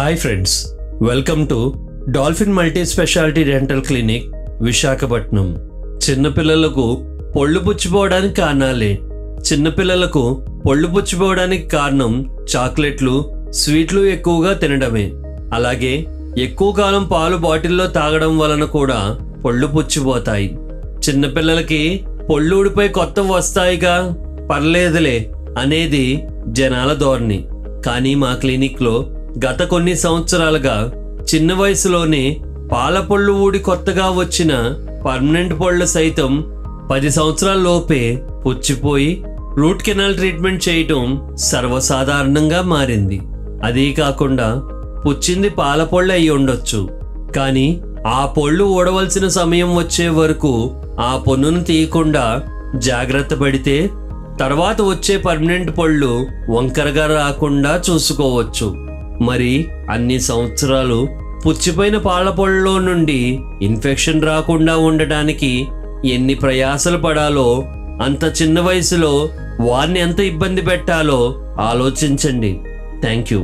Hi friends, welcome to dolphin multi speciality dental clinic Visakhapatnam. చిన్నపిల్లలకు పళ్ళు పుచ్చిపోవడానికి కారణాలే. చిన్నపిల్లలకు పళ్ళు పుచ్చిపోవడానికి కారణం చాక్లెట్లు, స్వీట్లు ఎక్కువగా తినడమే. అలాగే ఎక్కువ కాలం పాలు బాటిల్లో తాగడం వలన కూడా పళ్ళు పుచ్చిపోతాయి. చిన్నపిల్లలకి పళ్ళు ఊడిపోయి కొత్తవి వస్తాయిగా, పర్లేదులే అనేది జనాల ధోరణి. కానీ మా క్లినిక్లో గత కొన్ని సంవత్సరాలుగా చిన్న వయసులోనే పాల పళ్ళు ఊడి కొత్తగా వచ్చిన పర్మనెంట్ పళ్ళు సైతం 10 సంవత్సరాల లోపే పుచ్చిపోయి రూట్ కెనాల్ ట్రీట్మెంట్ చేయటం సర్వసాధారణంగా మారింది. అదీ కాకుండా పుచ్చింది పాల పళ్ళు అయి ఉండొచ్చు, కానీ ఆ పళ్ళు ఊడవలసిన సమయం వచ్చే వరకు ఆ పన్నును తీయకుండా జాగ్రత్త పడితే తర్వాత వచ్చే పర్మనెంట్ పళ్ళు వంకరగా రాకుండా చూసుకోవచ్చు. మరి అన్ని సంవత్సరాలు పుచ్చిపోయిన పాల పళ్ళలో నుండి ఇన్ఫెక్షన్ రాకుండా ఉండటానికి ఎన్ని ప్రయాసలు పడాలో, అంత చిన్న వయసులో వారిని ఎంత ఇబ్బంది పెట్టాలో ఆలోచించండి. Thank you.